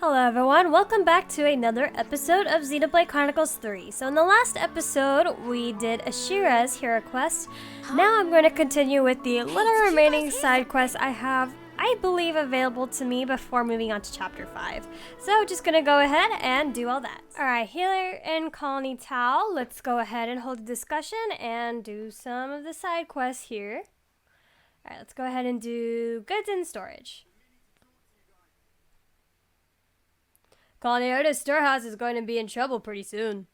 Hello everyone, welcome back to another episode of Xenoblade Chronicles 3. So in the last episode, we did Ashira's hero quest. Now I'm going to continue with the little remaining side quests I have, I believe, available to me before moving on to chapter 5. So just going to go ahead and do all that. Alright, here in Colony Tau, let's go ahead and hold a discussion and do some of the side quests here. Alright, let's go ahead and do goods in storage. Colony Artist Storehouse is going to be in trouble pretty soon.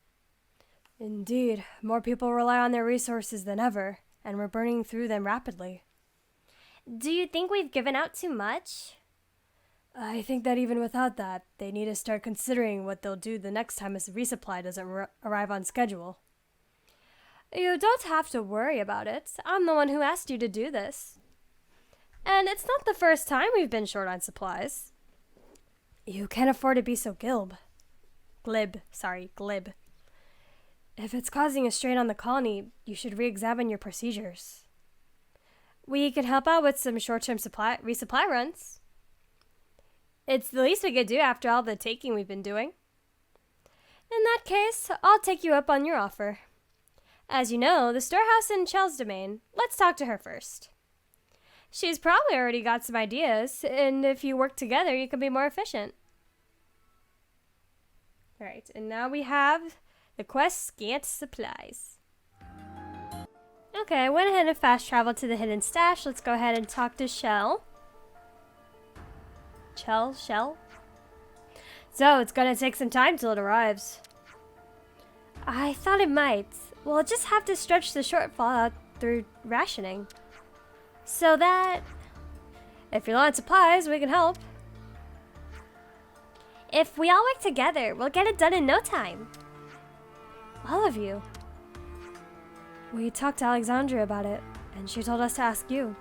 Indeed, more people rely on their resources than ever, and we're burning through them rapidly. Do you think we've given out too much? I think that even without that, they need to start considering what they'll do the next time a resupply doesn't arrive on schedule. You don't have to worry about it. I'm the one who asked you to do this. And it's not the first time we've been short on supplies. You can't afford to be so glib. If it's causing a strain on the colony, you should re-examine your procedures. We could help out with some short-term resupply runs. It's the least we could do after all the taking we've been doing. In that case, I'll take you up on your offer. As you know, the storehouse in Chell's domain. Let's talk to her first. She's probably already got some ideas, and if you work together, you can be more efficient. Alright, and now we have the quest Scant Supplies. Okay, I went ahead and fast traveled to the hidden stash. Let's go ahead and talk to Shell. Shell? So, it's gonna take some time till it arrives. I thought it might. We'll just have to stretch the shortfall out through rationing. So that, if you're low on supplies, we can help. If we all work together, we'll get it done in no time. All of you. We talked to Alexandria about it, and she told us to ask you.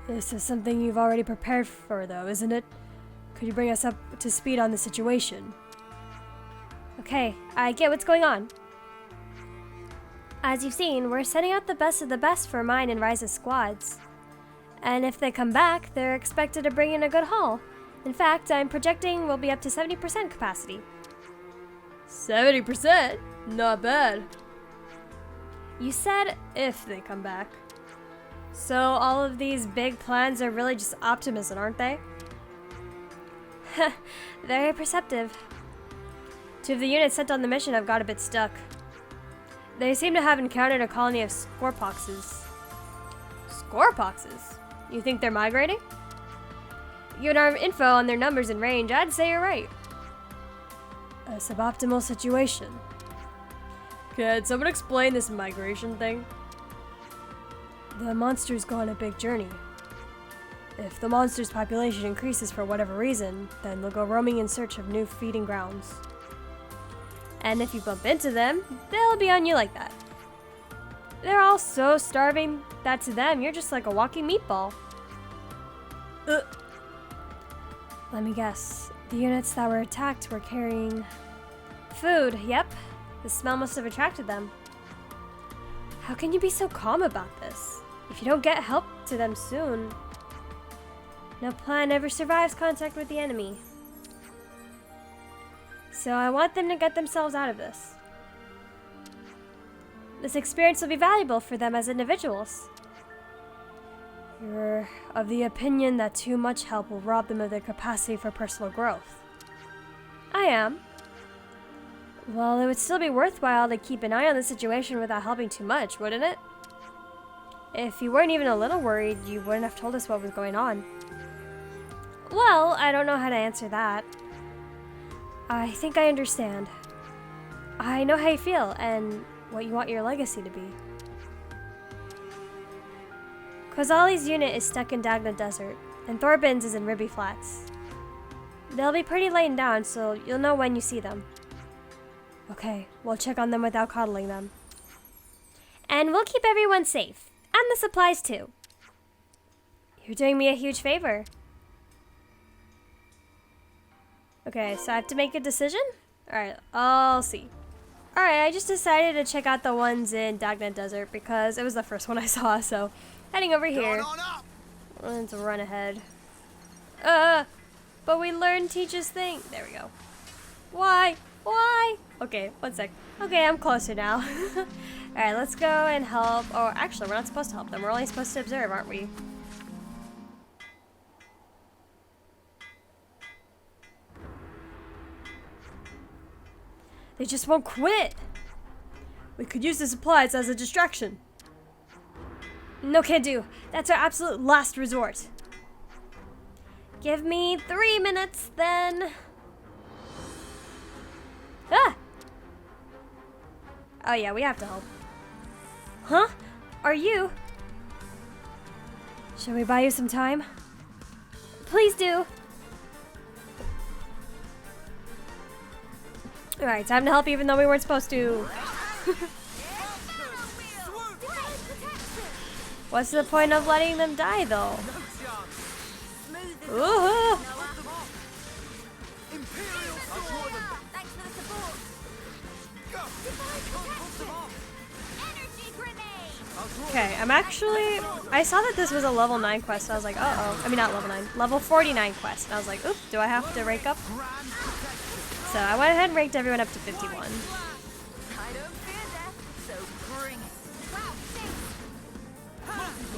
This is something you've already prepared for, though, isn't it? Could you bring us up to speed on the situation? Okay, I get what's going on. As you've seen, we're sending out the best of the best for mine and Rise's squads. And if they come back, they're expected to bring in a good haul. In fact, I'm projecting we'll be up to 70% capacity. 70%? Not bad. You said if they come back. So all of these big plans are really just optimism, aren't they? Very perceptive. Two of the units sent on the mission have got a bit stuck. They seem to have encountered a colony of scorpoxes. Scorpoxes? You think they're migrating? Given our info on their numbers and range, I'd say you're right. A suboptimal situation. Could someone explain this migration thing? The monsters go on a big journey. If the monster's population increases for whatever reason, then they'll go roaming in search of new feeding grounds. And if you bump into them, they'll be on you like that. They're all so starving that to them, you're just like a walking meatball. Let me guess. The units that were attacked were carrying food. Yep. The smell must have attracted them. How can you be so calm about this? If you don't get help to them soon, no plan ever survives contact with the enemy. So I want them to get themselves out of this. This experience will be valuable for them as individuals. You're of the opinion that too much help will rob them of their capacity for personal growth. I am. Well, it would still be worthwhile to keep an eye on the situation without helping too much, wouldn't it? If you weren't even a little worried, you wouldn't have told us what was going on. Well, I don't know how to answer that. I think I understand. I know how you feel and what you want your legacy to be. Kozali's unit is stuck in Dagna Desert, and Thorbin's is in Ribby Flats. They'll be pretty laden down, so you'll know when you see them. Okay, we'll check on them without coddling them. And we'll keep everyone safe, and the supplies too. You're doing me a huge favor. Okay, so I have to make a decision? Alright, I'll see. Alright, I just decided to check out the ones in Dagna Desert because it was the first one I saw, so heading over here. Let's run ahead. But we learned teacher's thing. There we go. Why? Why? Okay, one sec. Okay, I'm closer now. Alright, let's go and help. Oh, actually, we're not supposed to help them. We're only supposed to observe, aren't we? They just won't quit. We could use the supplies as a distraction. No, can't do. That's our absolute last resort. Give me 3 minutes then. Ah! Oh yeah, we have to help. Huh? Are you? Should we buy you some time? Please do. Alright, time to help even though we weren't supposed to. What's the point of letting them die though? Ooh. Okay, I saw that this was a level 9 quest, and I was like, uh-oh. I mean, not level 9, level 49 quest. And I was like, oop, do I have to rank up? So I went ahead and ranked everyone up to 51.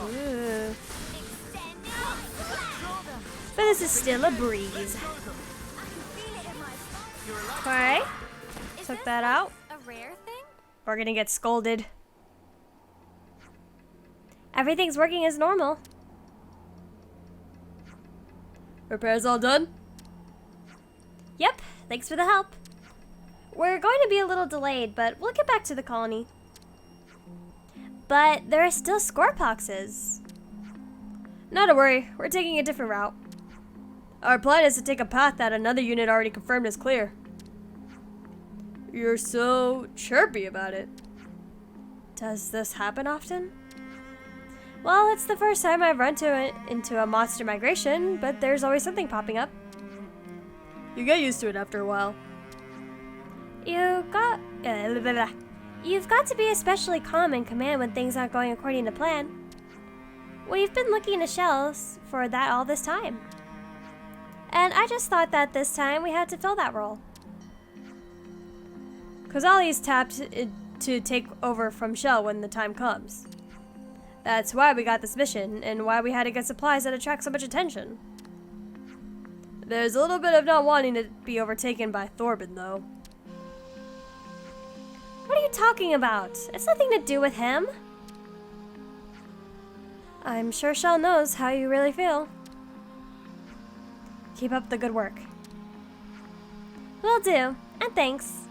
Ooh. But this is still a breeze. Okay, took that out. We're gonna get scolded. Everything's working as normal. Repairs all done? Yep, thanks for the help. We're going to be a little delayed, but we'll get back to the colony. But there are still scoreboxes. Not to worry, we're taking a different route. Our plan is to take a path that another unit already confirmed is clear. You're so chirpy about it. Does this happen often? Well, it's the first time I've run into a monster migration, but there's always something popping up. You get used to it after a while. You've got to be especially calm and command when things aren't going according to plan. We've been looking to shells for that all this time. And I just thought that this time we had to fill that role. Kozali's tapped to take over from Shell when the time comes. That's why we got this mission, and why we had to get supplies that attract so much attention. There's a little bit of not wanting to be overtaken by Thorben, though. What are you talking about? It's nothing to do with him. I'm sure Shell knows how you really feel. Keep up the good work. Will do, and thanks.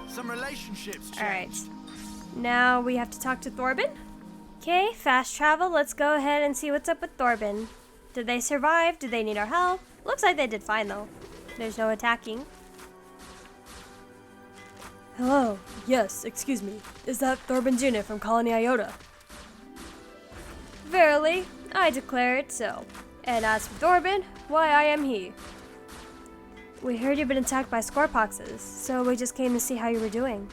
Some relationships changed. Alright. Now we have to talk to Thorben. Okay, fast travel. Let's go ahead and see what's up with Thorben. Did they survive? Did they need our help? Looks like they did fine though. There's no attacking. Hello. Yes, excuse me. Is that Thorben's unit from Colony Iota? Verily, I declare it so. And as for Thorben, why I am he. We heard you've been attacked by scoreboxes, so we just came to see how you were doing.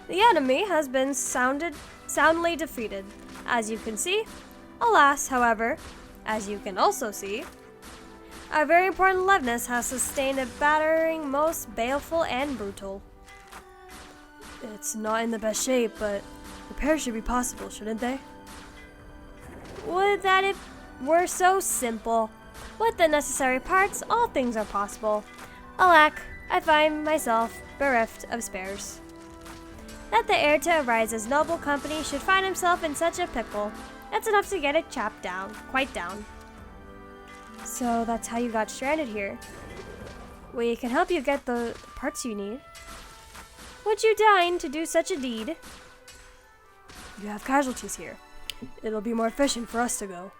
The enemy has been soundly defeated, as you can see. Alas, however, as you can also see, our very important Levness has sustained a battering most baleful and brutal. It's not in the best shape, but repairs should be possible, shouldn't they? Would that it were so simple. With the necessary parts, all things are possible. Alack, I find myself bereft of spares. That the heir to a Rise's noble company should find himself in such a pickle. That's enough to get a chap down, quite down. So that's how you got stranded here. We can help you get the parts you need. Would you deign to do such a deed? You have casualties here. It'll be more efficient for us to go.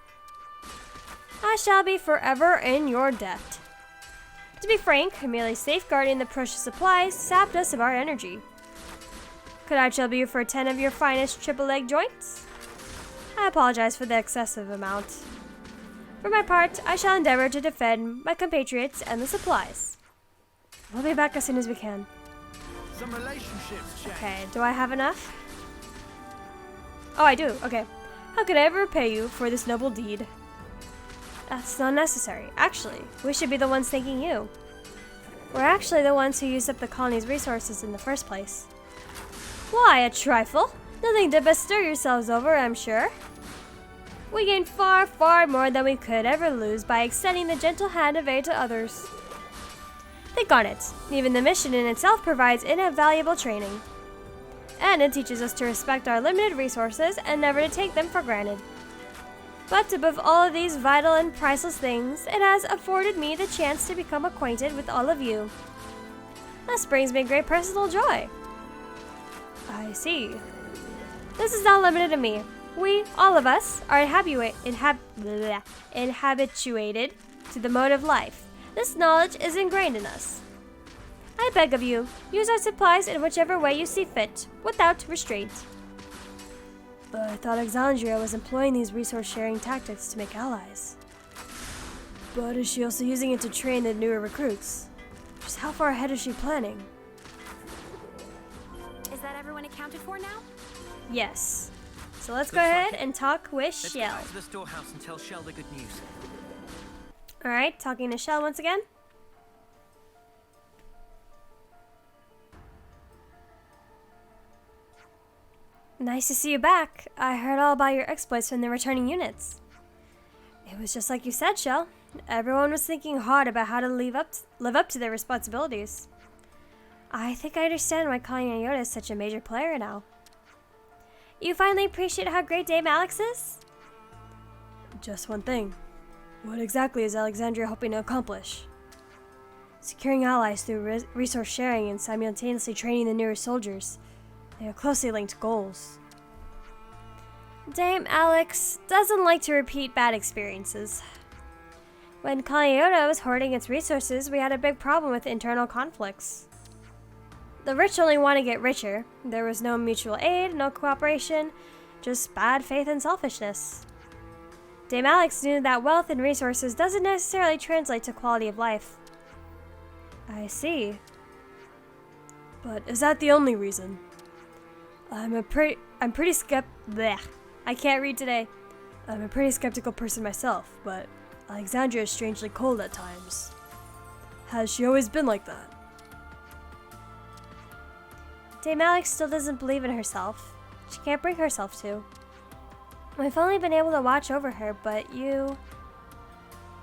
I shall be forever in your debt. To be frank, merely safeguarding the precious supplies sapped us of our energy. Could I trouble you for 10 of your finest triple leg joints? I apologize for the excessive amount. For my part, I shall endeavor to defend my compatriots and the supplies. We'll be back as soon as we can. Some relationships change. Okay, do I have enough? Oh, I do. Okay. How could I ever repay you for this noble deed? That's not necessary. Actually, we should be the ones thanking you. We're actually the ones who used up the colony's resources in the first place. Why, a trifle? Nothing to bestir yourselves over, I'm sure. We gained far, far more than we could ever lose by extending the gentle hand of aid to others. Think on it. Even the mission in itself provides invaluable training. And it teaches us to respect our limited resources and never to take them for granted. But above all of these vital and priceless things, it has afforded me the chance to become acquainted with all of you. This brings me great personal joy. I see. This is not limited to me. We, all of us, are habituated to the mode of life. This knowledge is ingrained in us. I beg of you, use our supplies in whichever way you see fit, without restraint. But I thought Alexandria was employing these resource-sharing tactics to make allies. But is she also using it to train the newer recruits? Just how far ahead is she planning? Is that everyone accounted for now? Yes. So let's go ahead and talk with Let's Shell. go back to the storehouse and tell Shell the good news. Alright, talking to Shell once again. Nice to see you back. I heard all about your exploits from the returning units. It was just like you said, Shell. Everyone was thinking hard about how to live up to their responsibilities. I think I understand why calling Iota is such a major player now. You finally appreciate how great Dame Alex is? Just one thing. What exactly is Alexandria hoping to accomplish? Securing allies through resource sharing and simultaneously training the newer soldiers. They are closely linked goals. Dame Alex doesn't like to repeat bad experiences. When Kaliota was hoarding its resources, we had a big problem with internal conflicts. The rich only want to get richer. There was no mutual aid, no cooperation, just bad faith and selfishness. Dame Alex knew that wealth and resources doesn't necessarily translate to quality of life. I see. But is that the only reason? I'm pretty bleh. I can't read today. I'm a pretty skeptical person myself, but Alexandria is strangely cold at times. Has she always been like that? Dame Alex still doesn't believe in herself. She can't bring herself to. We've only been able to watch over her, but you...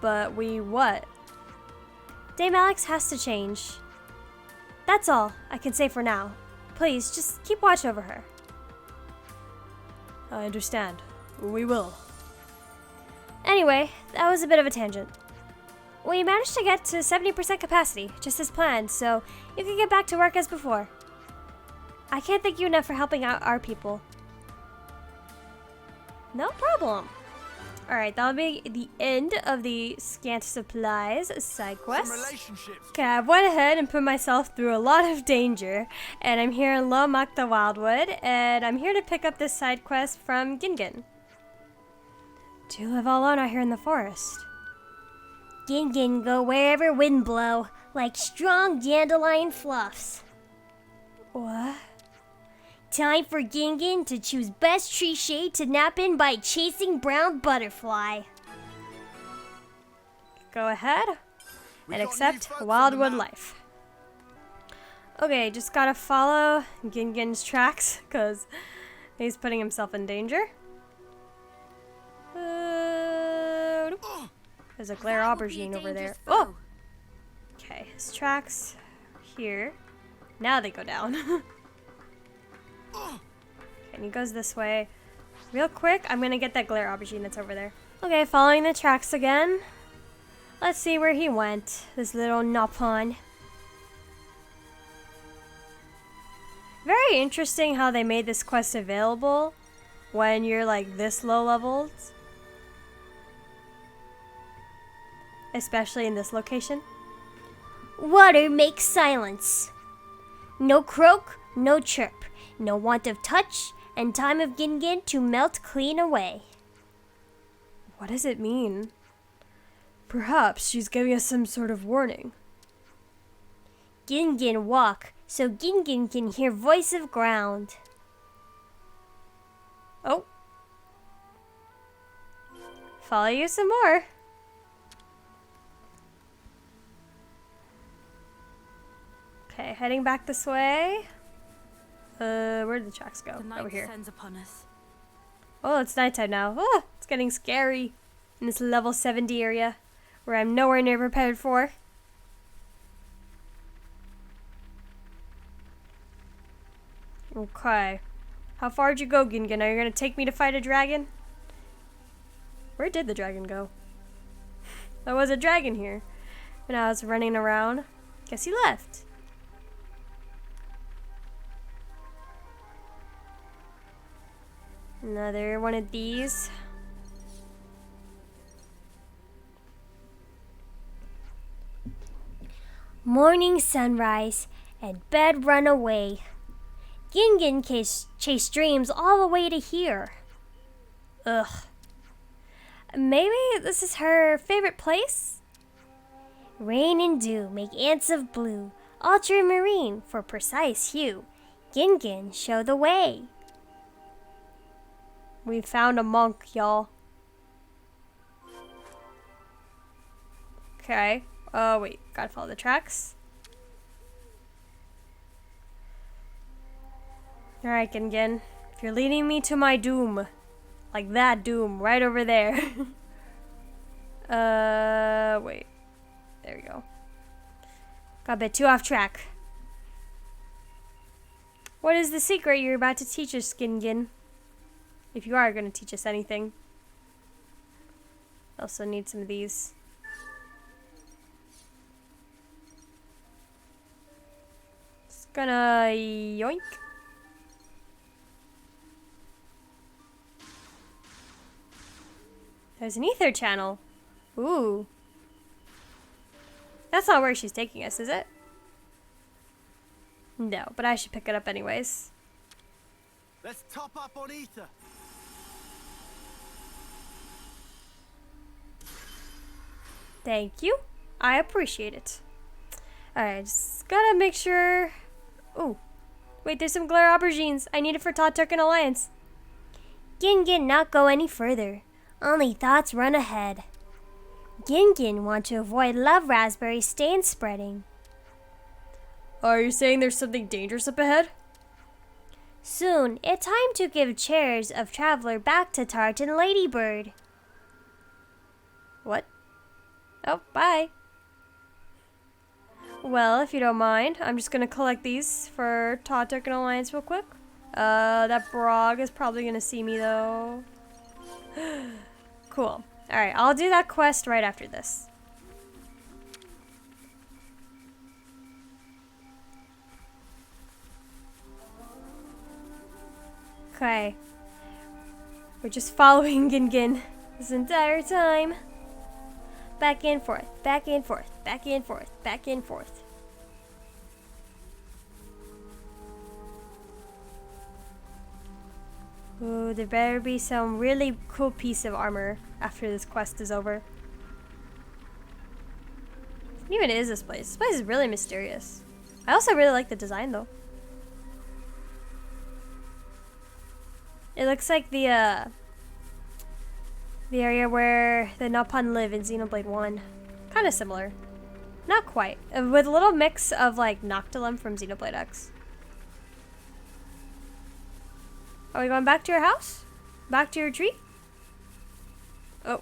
But we what? Dame Alex has to change. That's all I can say for now. Please, just keep watch over her. I understand. We will. Anyway, that was a bit of a tangent. We managed to get to 70% capacity, just as planned, so you can get back to work as before. I can't thank you enough for helping out our people. No problem. Alright, that'll be the end of the Scant Supplies side quest. Okay, I've went ahead and put myself through a lot of danger, and I'm here in Lomak the Wildwood, and I'm here to pick up this side quest from Gingin. Do you live all alone out here in the forest? Gingin go wherever wind blow, like strong dandelion fluffs. What? Time for Gingin to choose best tree shade to nap in by chasing brown butterfly. Go ahead and accept Wildwood Life. Okay, just gotta follow Gingin's tracks because he's putting himself in danger. There's a glare aubergine over there. Oh! Okay, his tracks here. Now they go down. And he goes this way. Real quick, I'm gonna get that glare aubergine that's over there. Okay, following the tracks again. Let's see where he went, this little Nopon. Very interesting how they made this quest available when you're like this low leveled. Especially in this location. Water makes silence. No croak, no chirp. No want of touch, and time of Gingin to melt clean away. What does it mean? Perhaps she's giving us some sort of warning. Gingin walk, so Gingin can hear voice of ground. Oh. Follow you some more. Okay, heading back this way. Where did the tracks go? The night Over here. descends upon us. Oh, it's nighttime now. Oh, it's getting scary in this level 70 area where I'm nowhere near prepared for. Okay. How far did you go, Gingan? Are you gonna take me to fight a dragon? Where did the dragon go? There was a dragon here when I was running around. Guess he left. Another one of these. Morning sunrise and bed run away. Gingan chased dreams all the way to here. Ugh. Maybe this is her favorite place? Rain and dew make ants of blue, ultramarine for precise hue. Gingan show the way. We found a monk, y'all. Okay. Oh, wait. Gotta follow the tracks. Alright, Gingan. If you're leading me to my doom, like that doom right over there. Wait. There we go. Got a bit too off track. What is the secret you're about to teach us, Gingan? If you are going to teach us anything. Also need some of these. Just gonna yoink. There's an ether channel. Ooh. That's not where she's taking us, is it? No, but I should pick it up anyways. Let's top up on ether. Thank you. I appreciate it. Alright, just gotta make sure... Ooh. Wait, there's some glare aubergines. I need it for Tau Tirkin Alliance. Gingan not go any further. Only thoughts run ahead. Gingan want to avoid love raspberry stain spreading. Are you saying there's something dangerous up ahead? Soon, it's time to give chairs of traveler back to Tartan Ladybird. What? Oh, bye. Well, if you don't mind, I'm just gonna collect these for Tau Tirkin Alliance real quick. That Brog is probably gonna see me though. Cool. Alright, I'll do that quest right after this. Okay. We're just following Gingan this entire time. Back and forth, back and forth, back and forth, back and forth. Ooh, there better be some really cool piece of armor after this quest is over. What even is this place? This place is really mysterious. I also really like the design though. It looks like the area where the Napun live in Xenoblade 1. Kind of similar. Not quite. With a little mix of like Noctilum from Xenoblade X. Are we going back to your house? Back to your tree? Oh.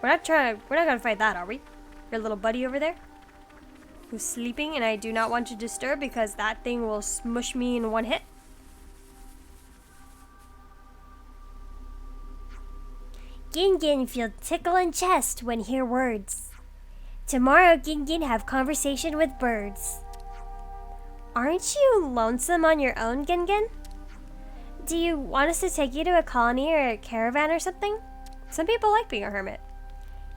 We're not gonna fight that, are we? Your little buddy over there? Who's sleeping and I do not want to disturb because that thing will smush me in one hit. Gingan feel tickle in chest when hear words. Tomorrow Gingan have conversation with birds. Aren't you lonesome on your own, Gingan? Do you want us to take you to a colony or a caravan or something? Some people like being a hermit.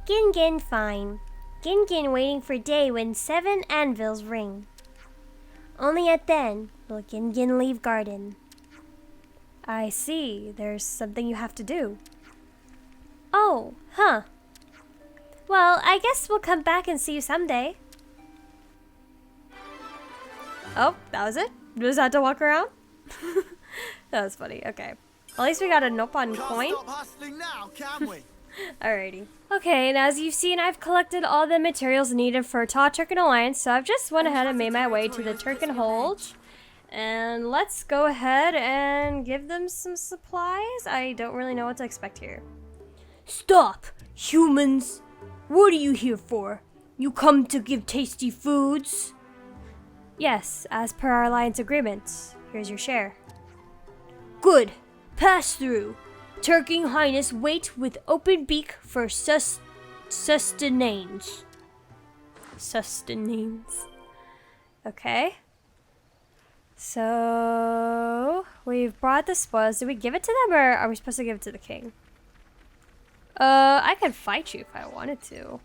Gingan fine. Gingan waiting for day when 7 anvils ring. Only at then will Gingan leave garden. I see. There's something you have to do. Oh, huh. Well, I guess we'll come back and see you someday. Oh, that was it? Just had to walk around? That was funny. Okay. At least we got a Nopon Can't coin. stop hustling now, can we? Alrighty. Okay, and as you've seen, I've collected all the materials needed for Tau Tirkin Alliance, so I've just went ahead and made my way to the Tirkin Hold. And let's go ahead and give them some supplies. I don't really know what to expect here. Stop! Humans! What are you here for? You come to give tasty foods? Yes, as per our alliance agreement. Here's your share. Good. Pass through. Tirkin Highness wait with open beak for sustenance. Sustenance. Okay. So, we've brought the spoils. Did we give it to them, or are we supposed to give it to the king? I could fight you if I wanted to.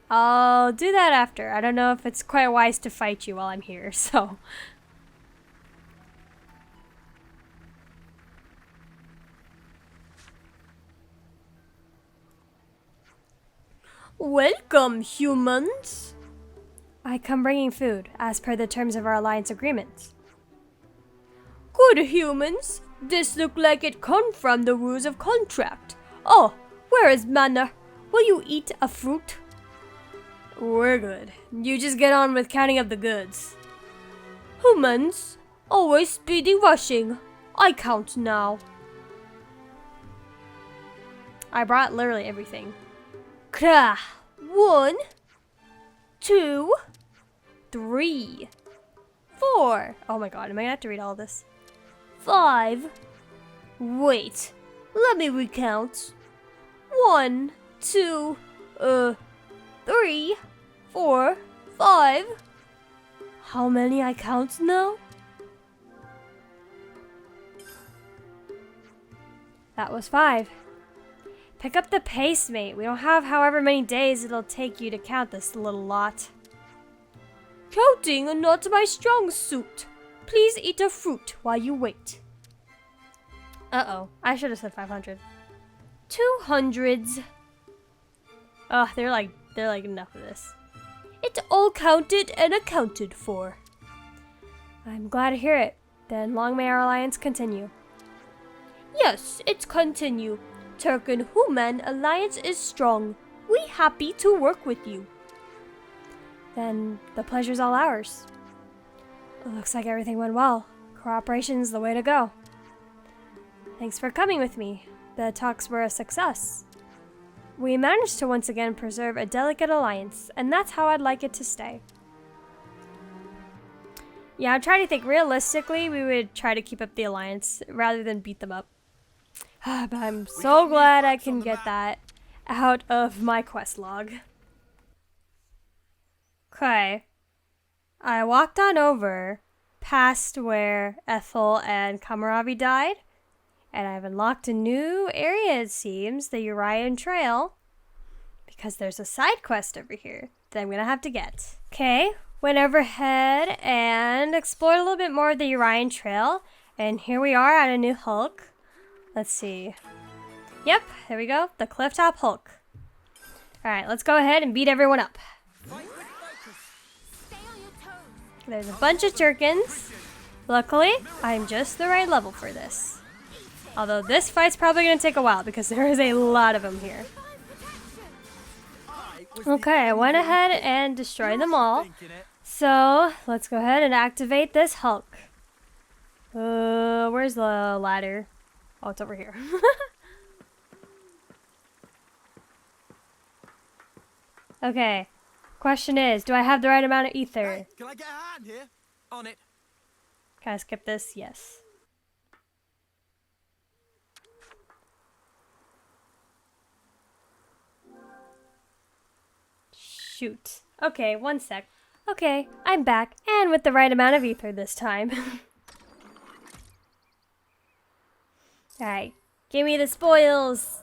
I'll do that after. I don't know if it's quite wise to fight you while I'm here, so. Welcome, humans. I come bringing food, as per the terms of our alliance agreement. Good humans. This look like it come from the rules of contract. Oh, where is Manna? Will you eat a fruit? We're good. You just get on with counting up the goods. Humans, always speedy rushing. I count now. I brought literally everything. Krah. 1, 2, 3, 4. Oh my god, am I gonna have to read all this? 5. Wait, let me recount. 1, 2, 3, 4, 5. How many I count now? That was 5. Pick up the pace, mate. We don't have however many days it'll take you to count this little lot. Counting not my strong suit. Please eat a fruit while you wait. Uh-oh. I should have said 500. 200s. Oh, they're like enough of this. It's all counted and accounted for. I'm glad to hear it. Then long may our alliance continue. Yes, it's continue. Tirkin Human Alliance is strong. We happy to work with you. Then the pleasure's all ours. It looks like everything went well. Cooperation's the way to go. Thanks for coming with me. The talks were a success. We managed to once again preserve a delicate alliance, and that's how I'd like it to stay. Yeah, I'm trying to think. Realistically, we would try to keep up the alliance rather than beat them up. But I'm so glad I can get that out of my quest log. Okay. I walked on over past where Ethel and Kamaravi died, and I've unlocked a new area, it seems, the Urian Trail, because there's a side quest over here that I'm gonna have to get. Okay, went overhead and explored a little bit more of the Urian Trail, and here we are at a new Hulk. Let's see. Yep, there we go, the Clifftop Hulk. Alright, let's go ahead and beat everyone up. There's a bunch of Tirkins. Luckily, I'm just the right level for this. Although this fight's probably going to take a while because there is a lot of them here. Okay, I went ahead and destroyed them all. So, let's go ahead and activate this Hulk. Where's the ladder? Oh, it's over here. Okay. Question is, do I have the right amount of ether? Hey, can I get a hand here? On it. Can I skip this? Yes. Shoot. Okay, one sec. Okay, I'm back, and with the right amount of ether this time. Alright, give me the spoils!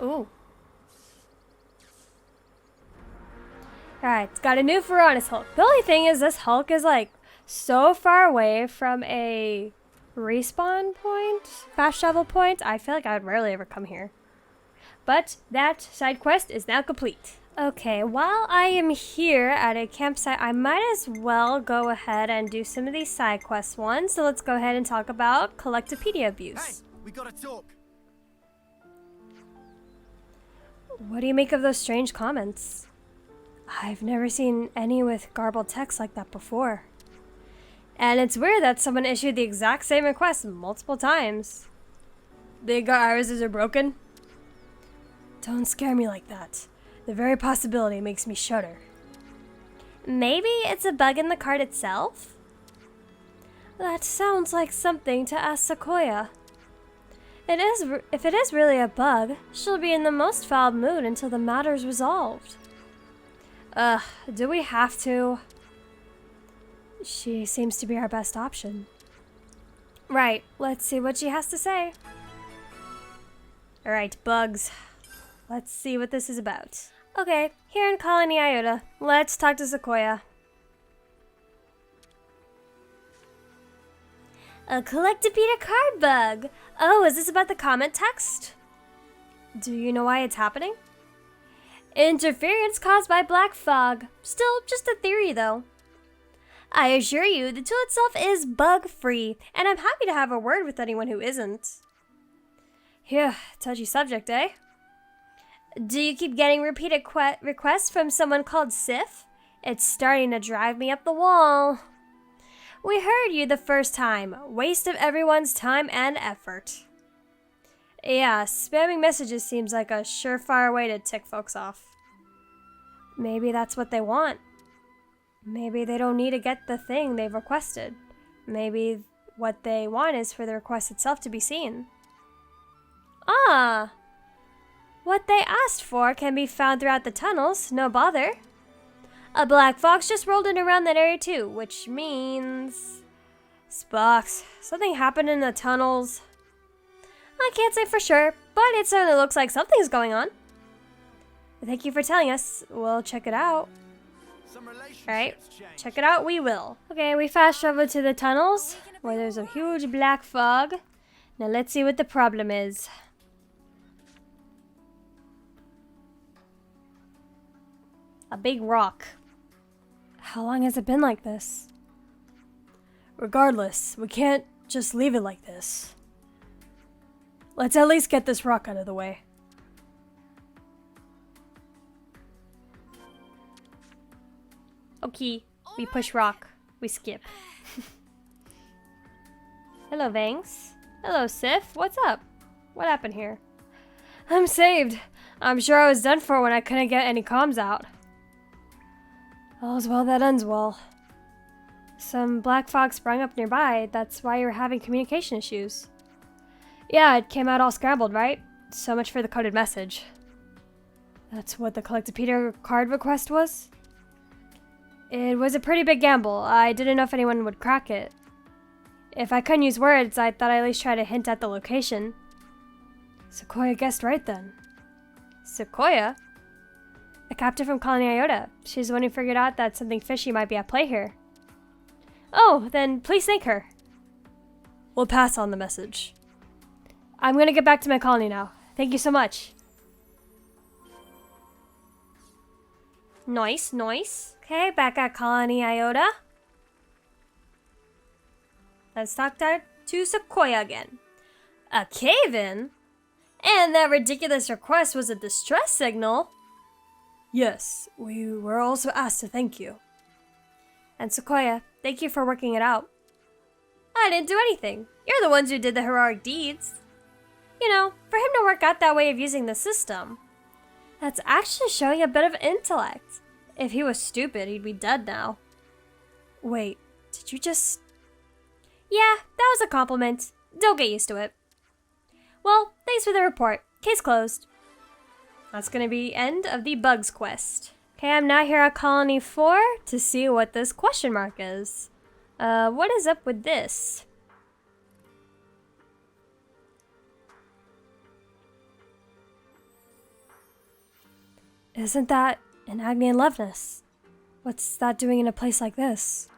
Ooh. Alright, it's got a new Varanus Hulk. The only thing is this Hulk is like so far away from a respawn point, fast travel point. I feel like I would rarely ever come here. But that side quest is now complete. Okay, while I am here at a campsite, I might as well go ahead and do some of these side quest ones. So let's go ahead and talk about Collectopedia Hey, abuse. we gotta talk. What do you make of those strange comments? I've never seen any with garbled text like that before. And it's weird that someone issued the exact same request multiple times. Big irises are broken? Don't scare me like that. The very possibility makes me shudder. Maybe it's a bug in the card itself? That sounds like something to ask Sequoia. If it is really a bug, she'll be in the most foul mood until the matter's resolved. Do we have to? She seems to be our best option. Right, let's see what she has to say. Alright, bugs. Let's see what this is about. Okay, here in Colony Iota, let's talk to Sequoia. A Collectopedia card bug! Oh, is this about the comment text? Do you know why it's happening? Interference caused by black fog. Still, just a theory though. I assure you, the tool itself is bug-free, and I'm happy to have a word with anyone who isn't. Phew, touchy subject, eh? Do you keep getting repeated requests from someone called Sif? It's starting to drive me up the wall. We heard you the first time. Waste of everyone's time and effort. Yeah, spamming messages seems like a surefire way to tick folks off. Maybe that's what they want. Maybe they don't need to get the thing they've requested. Maybe what they want is for the request itself to be seen. Ah! What they asked for can be found throughout the tunnels, no bother. A black fox just rolled in around that area too, which means... Spox, something happened in the tunnels. I can't say for sure, but it certainly looks like something's going on. Thank you for telling us. We'll check it out. Alright, check it out we will. Okay, we fast traveled to the tunnels, where there's a huge black fog. Now let's see what the problem is. A big rock. How long has it been like this? Regardless, we can't just leave it like this. Let's at least get this rock out of the way. Okay, we push rock. We skip. Hello, Vanks. Hello, Sif. What's up? What happened here? I'm saved. I'm sure I was done for when I couldn't get any comms out. All's well that ends well. Some black fog sprung up nearby. That's why you're having communication issues. Yeah, it came out all scrambled, right? So much for the coded message. That's what the Collectopedia card request was? It was a pretty big gamble. I didn't know if anyone would crack it. If I couldn't use words, I thought I'd at least try to hint at the location. Sequoia guessed right then. Sequoia? A captain from Colony Iota. She's the one who figured out that something fishy might be at play here. Oh, then please thank her. We'll pass on the message. I'm gonna get back to my colony now. Thank you so much. Nice, nice. Okay, back at Colony Iota. Let's talk to Sequoia again. A cave-in? And that ridiculous request was a distress signal? Yes, we were also asked to thank you. And Sequoia, thank you for working it out. I didn't do anything. You're the ones who did the heroic deeds. You know, for him to work out that way of using the system, that's actually showing a bit of intellect. If he was stupid, he'd be dead now. Wait, did you just... Yeah, that was a compliment. Don't get used to it. Well, thanks for the report. Case closed. That's gonna be end of the bugs quest. Okay, I'm now here at Colony 4 to see what this question mark is. What is up with this? Isn't that an Agnian Levness? What's that doing in a place like this?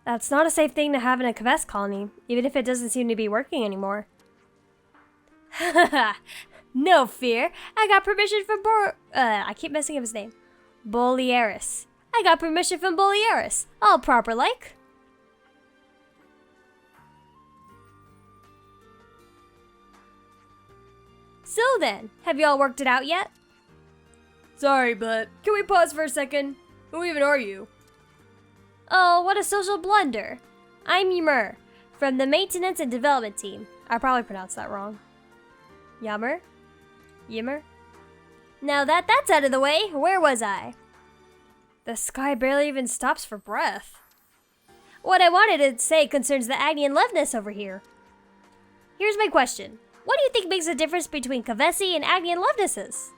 That's not a safe thing to have in a Kvesk colony, even if it doesn't seem to be working anymore. No fear. I got permission from I keep messing up his name. Bolieris. I got permission from Bolieris. All proper like. So then, have you all worked it out yet? Sorry, but can we pause for a second? Who even are you? Oh, what a social blunder. I'm Ymir, from the Maintenance and Development Team. I probably pronounced that wrong. Yammer? Ymir? Now that that's out of the way, where was I? The sky barely even stops for breath. What I wanted to say concerns the Agni and Levness over here. Here's my question. What do you think makes the difference between Kavesi and Agni and Levnesses?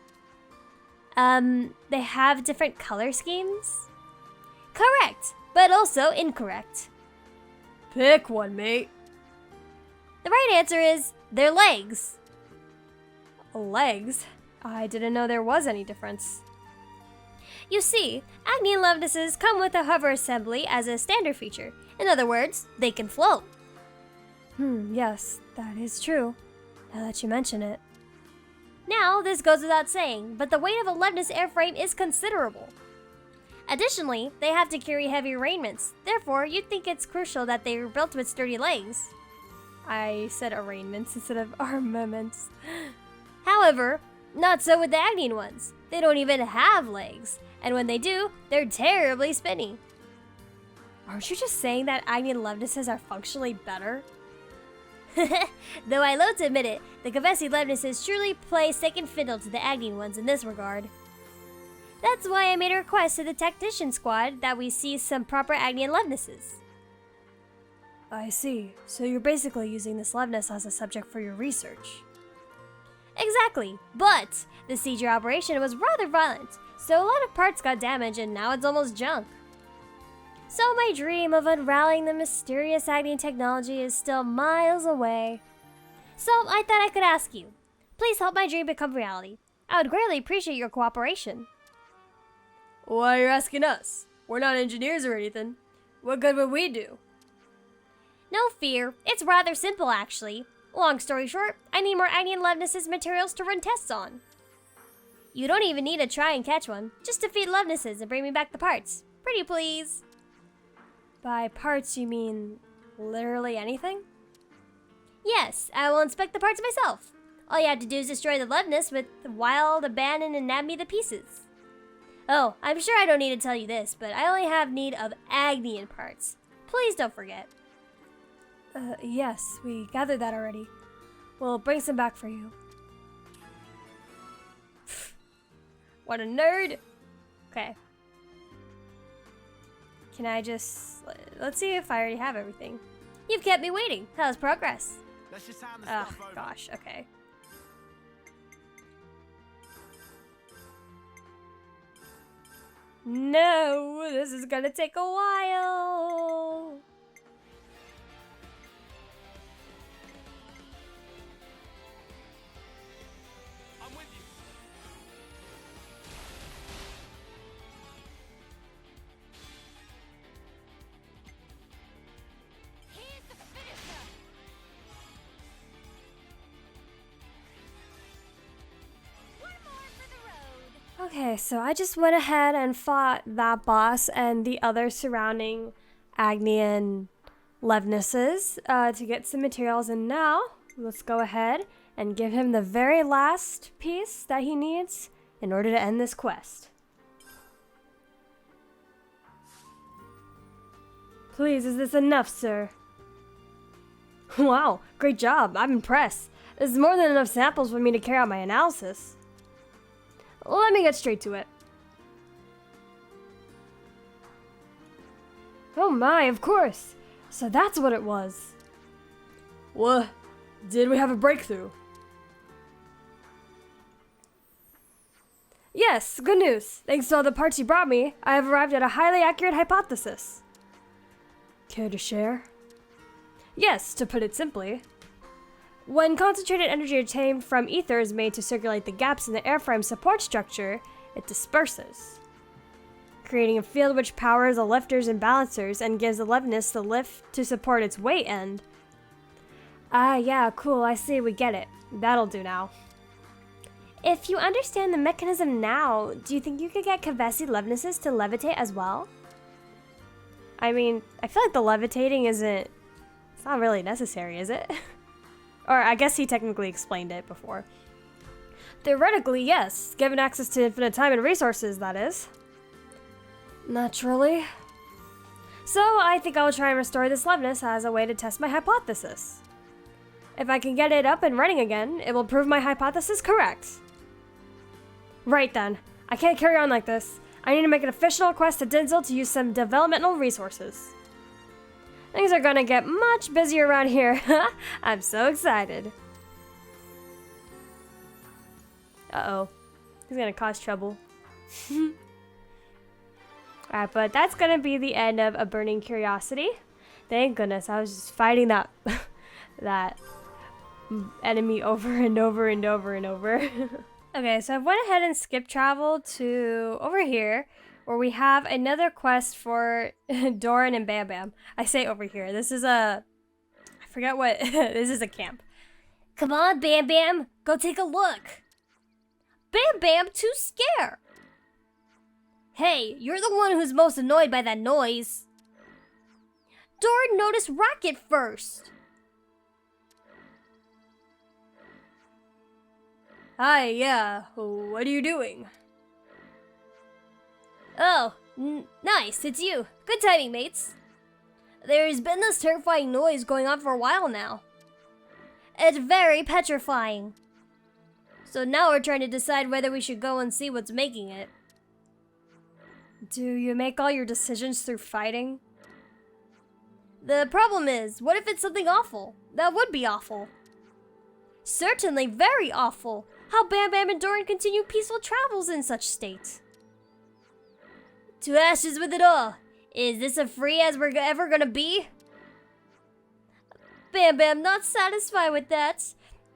They have different color schemes? Correct, but also incorrect. Pick one, mate. The right answer is their legs. Legs? I didn't know there was any difference. You see, Agni and Levnesses come with a hover assembly as a standard feature. In other words, they can float. Yes, that is true, now that you mention it. Now, this goes without saying, but the weight of a Levness airframe is considerable. Additionally, they have to carry heavy arraignments, therefore you'd think it's crucial that they were built with sturdy legs. I said arraignments instead of armaments. However, not so with the Agnian ones. They don't even have legs, and when they do, they're terribly spinny. Aren't you just saying that Agnian Levnesses are functionally better? Though I loathe to admit it, the Kavesi Levnesses truly play second fiddle to the Agnian ones in this regard. That's why I made a request to the Tactician Squad that we see some proper Agnian Levnesses. I see. So you're basically using this Levness as a subject for your research. Exactly, but the seizure operation was rather violent, so a lot of parts got damaged and now it's almost junk. So my dream of unraveling the mysterious Agnian technology is still miles away. So I thought I could ask you, please help my dream become reality. I would greatly appreciate your cooperation. Why are you asking us? We're not engineers or anything. What good would we do? No fear, it's rather simple actually. Long story short, I need more Agnian Levnesses materials to run tests on. You don't even need to try and catch one. Just defeat Levnesses and bring me back the parts. Pretty please. By parts, you mean literally anything? Yes, I will inspect the parts myself. All you have to do is destroy the Levness with wild, abandon, and nab me the pieces. Oh, I'm sure I don't need to tell you this, but I only have need of Agnian parts. Please don't forget. Yes, we gathered that already. We'll bring some back for you. What a nerd! Okay. Can I just... Let's see if I already have everything. You've kept me waiting. How's progress? Let's just hand the Oh, stuff over. gosh, okay. No, this is gonna take a while. I'm with you. Here's the finisher. One more for the road. Okay, so I just went ahead and fought that boss and the other surrounding Agnian Levnesses to get some materials, and now let's go ahead and give him the very last piece that he needs in order to end this quest. Please, is this enough, sir? Wow, great job. I'm impressed. This is more than enough samples for me to carry out my analysis. Let me get straight to it. Oh my, of course. So that's what it was. What? Did we have a breakthrough? Yes, good news. Thanks to all the parts you brought me, I have arrived at a highly accurate hypothesis. Care to share? Yes, to put it simply. When concentrated energy obtained from ether is made to circulate the gaps in the airframe support structure, it disperses, creating a field which powers the lifters and balancers and gives the Levness the lift to support its weight end. Ah, yeah, cool, I see, we get it. That'll do now. If you understand the mechanism now, do you think you could get Kavesi Levnesses to levitate as well? I mean, I feel like the levitating isn't... It's not really necessary, is it? Or I guess he technically explained it before. Theoretically, yes. Given access to infinite time and resources, that is. Naturally. So I think I will try and restore this Levness as a way to test my hypothesis. If I can get it up and running again, it will prove my hypothesis correct. Right then. I can't carry on like this. I need to make an official request to Denzel to use some developmental resources. Things are gonna get much busier around here. I'm so excited. Uh-oh. He's gonna cause trouble. Alright, but that's gonna be the end of A Burning Curiosity. Thank goodness, I was just fighting that that enemy over and over and over and over. Okay, so I went ahead and skipped travel to over here, where we have another quest for Doran and Bam Bam. I say over here. This is a... I forget what... This is a camp. Come on, Bam Bam. Go take a look. Bam Bam too scared. Hey, you're the one who's most annoyed by that noise. Doran noticed Rocket first. Hi, yeah. What are you doing? Oh, nice, it's you. Good timing, mates. There's been this terrifying noise going on for a while now. It's very petrifying. So now we're trying to decide whether we should go and see what's making it. Do you make all your decisions through fighting? The problem is, what if it's something awful? That would be awful. Certainly very awful. How Bam Bam and Doran continue peaceful travels in such state. To ashes with it all. Is this as free as we're ever gonna be? Bam Bam not satisfied with that.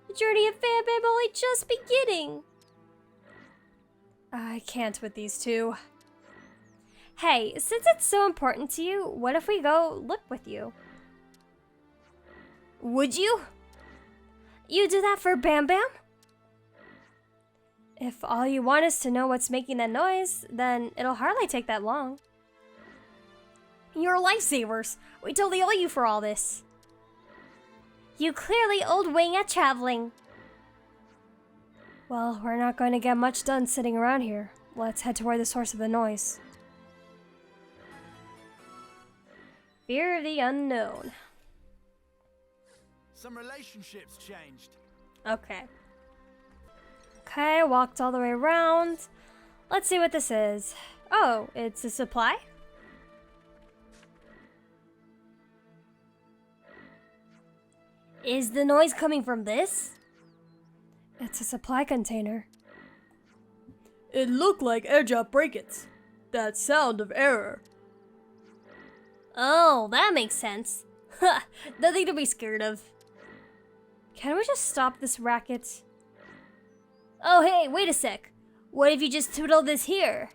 The journey of Bam Bam only just beginning. I can't with these two. Hey, since it's so important to you, what if we go look with you? Would you? You do that for Bam Bam? If all you want is to know what's making that noise, then it'll hardly take that long. You're lifesavers. We totally owe you for all this. You clearly old wing at traveling. Well, we're not going to get much done sitting around here. Let's head toward the source of the noise. Fear of the unknown. Some relationships changed. Okay. Okay, walked all the way around. Let's see what this is. Oh, it's a supply? Is the noise coming from this? It's a supply container. It looked like airdrop break-ins. That sound of error. Oh, that makes sense. Ha! Nothing to be scared of. Can we just stop this racket? Oh hey, wait a sec. What if you just twiddle this here?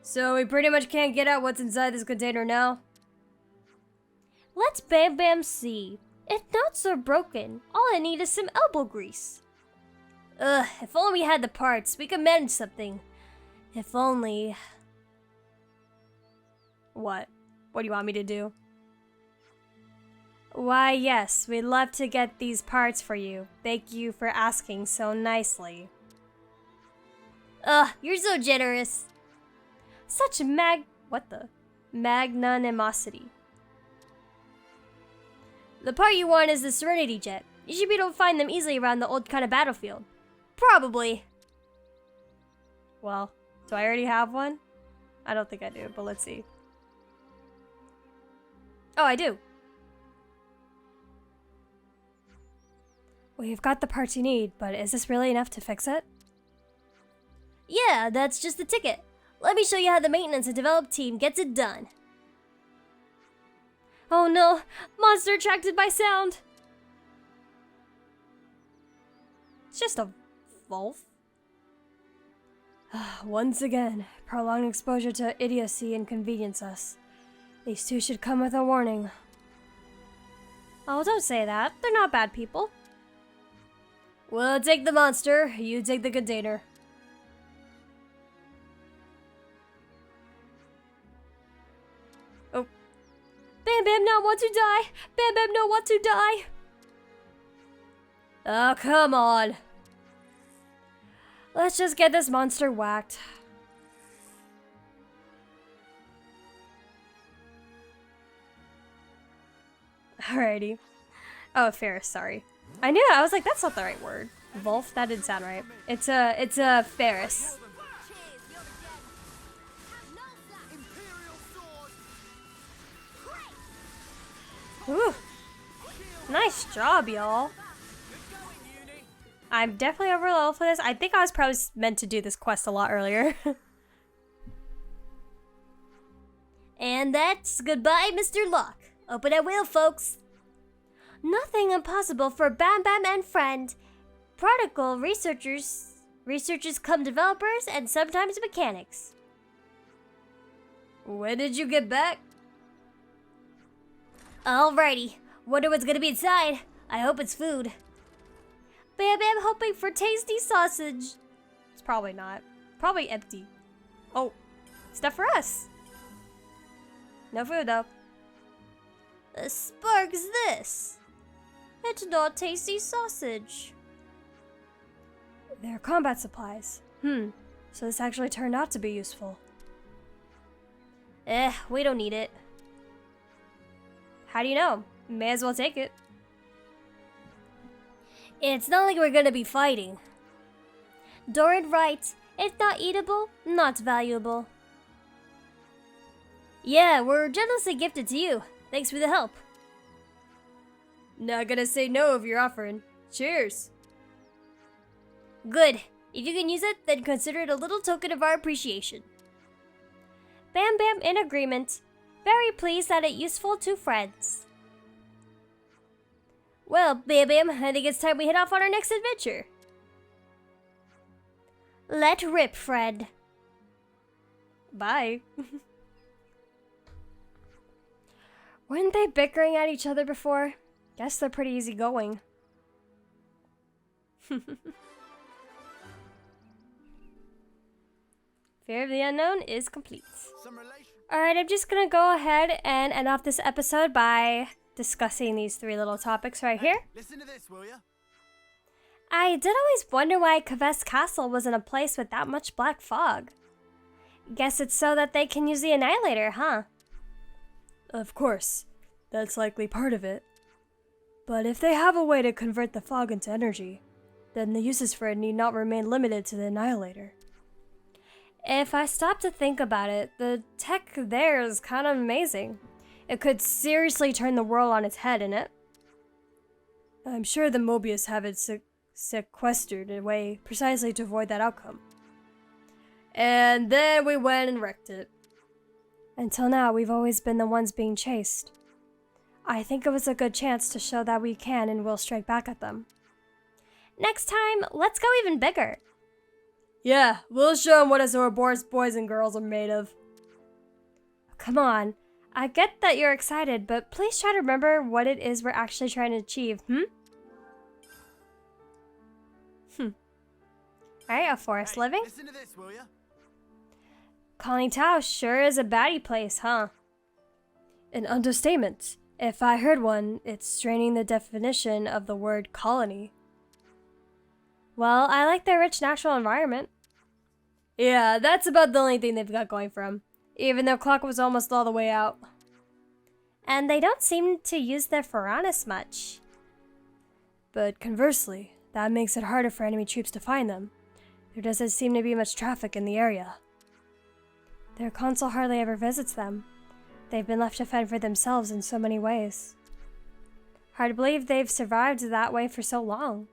So we pretty much can't get out what's inside this container now? Let's Bam Bam see. If nuts are broken, all I need is some elbow grease. Ugh, if only we had the parts, we could manage something. If only... What? What do you want me to do? Why, yes, we'd love to get these parts for you. Thank you for asking so nicely. Ugh, you're so generous. Such magnanimosity. The part you want is the Serenity Jet. You should be able to find them easily around the old kind of battlefield. Probably. Well, do I already have one? I don't think I do, but let's see. Oh, I do. We've got the parts you need, but is this really enough to fix it? Yeah, that's just the ticket. Let me show you how the maintenance and develop team gets it done. Oh no, monster attracted by sound. It's just a wolf. Once again, prolonged exposure to idiocy inconvenience us. These two should come with a warning. Oh, don't say that. They're not bad people. We'll take the monster, you take the container. Oh. Bam Bam not want to die! Bam Bam not want to die! Oh, come on. Let's just get this monster whacked. Alrighty. Oh, Ferris, sorry. I knew it. I was like, that's not the right word. Wolf? That didn't sound right. It's a Ferris. Ooh. Nice job, y'all. I'm definitely over level for this. I think I was probably meant to do this quest a lot earlier. And that's goodbye, Mr. Locke. Open at will, folks. Nothing impossible for Bam Bam and friend. Prodigal researchers come developers and sometimes mechanics. When did you get back? Alrighty, wonder what's gonna be inside. I hope it's food. Bam Bam hoping for tasty sausage. It's probably not. Probably empty. Oh, stuff for us. No food though. The spark's this. It's not tasty sausage. They're combat supplies. So this actually turned out to be useful. We don't need it. How do you know? May as well take it. It's not like we're gonna be fighting. Doran right. It's not eatable, not valuable. Yeah, we're generously gifted to you. Thanks for the help. Not gonna say no if you're offering. Cheers. Good. If you can use it, then consider it a little token of our appreciation. Bam Bam in agreement. Very pleased that it's useful to friends. Well, Bam Bam, I think it's time we head off on our next adventure. Let rip, friend. Bye. Weren't they bickering at each other before? Guess they're pretty easygoing. Fear of the Unknown is complete. Alright, I'm just gonna go ahead and end off this episode by discussing these 3 little topics right here. Listen to this, will ya? I did always wonder why Kavest Castle was in a place with that much black fog. Guess it's so that they can use the Annihilator, huh? Of course. That's likely part of it. But if they have a way to convert the fog into energy, then the uses for it need not remain limited to the Annihilator. If I stop to think about it, the tech there is kind of amazing. It could seriously turn the world on its head, innit? I'm sure the Mobius have it sequestered away precisely to avoid that outcome. And then we went and wrecked it. Until now, we've always been the ones being chased. I think it was a good chance to show that we can and will strike back at them. Next time, let's go even bigger. Yeah, we'll show them what us Ouroboros boys and girls are made of. Come on. I get that you're excited, but please try to remember what it is we're actually trying to achieve, Alright, a forest living. Listen to this, will ya? Calling Tau sure is a baddie place, huh? An understatement. If I heard one, it's straining the definition of the word colony. Well, I like their rich natural environment. Yeah, that's about the only thing they've got going for them. Even though clock was almost all the way out. And they don't seem to use their Faranis much. But conversely, that makes it harder for enemy troops to find them. There doesn't seem to be much traffic in the area. Their consul hardly ever visits them. They've been left to fend for themselves in so many ways. Hard to believe they've survived that way for so long.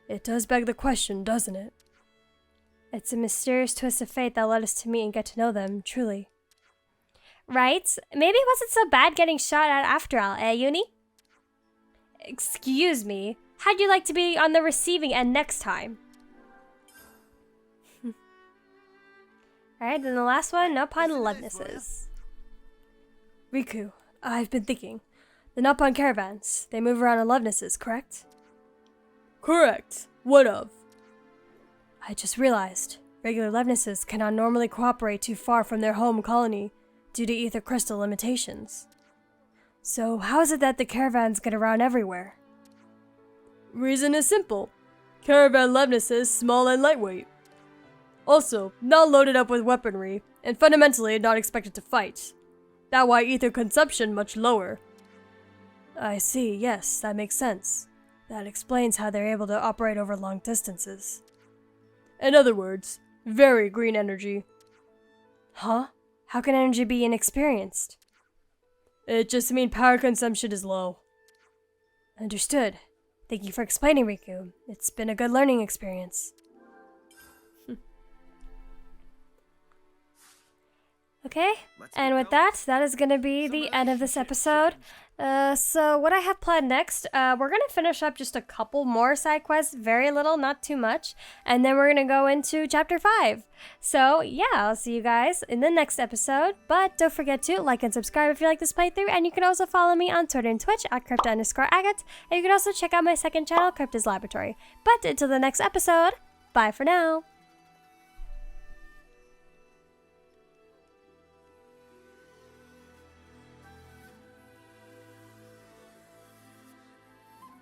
It does beg the question, doesn't it? It's a mysterious twist of fate that led us to meet and get to know them, truly. Right? Maybe it wasn't so bad getting shot at after all, Uni? Excuse me, how'd you like to be on the receiving end next time? Alright, then the last one, upon Ludnesses. Riku, I've been thinking. The Nopon caravans. They move around in Lovenesses, correct? Correct. What of? I just realized. Regular Lovenesses cannot normally cooperate too far from their home colony due to ether crystal limitations. So how is it that the caravans get around everywhere? Reason is simple. Caravan Levness is small and lightweight. Also, not loaded up with weaponry, and fundamentally not expected to fight. That why ether consumption much lower. I see, yes, that makes sense. That explains how they're able to operate over long distances. In other words, very green energy. Huh? How can energy be inexperienced? It just means power consumption is low. Understood. Thank you for explaining, Riku. It's been a good learning experience. Okay, and with that is going to be the end of this episode. So what I have planned next, we're going to finish up just a couple more side quests, very little, not too much, and then we're going to go into Chapter 5. So yeah, I'll see you guys in the next episode, but don't forget to like and subscribe if you like this playthrough, and you can also follow me on Twitter and Twitch at Crypta_Agate, and you can also check out my second channel, Crypta's Laboratory. But until the next episode, bye for now!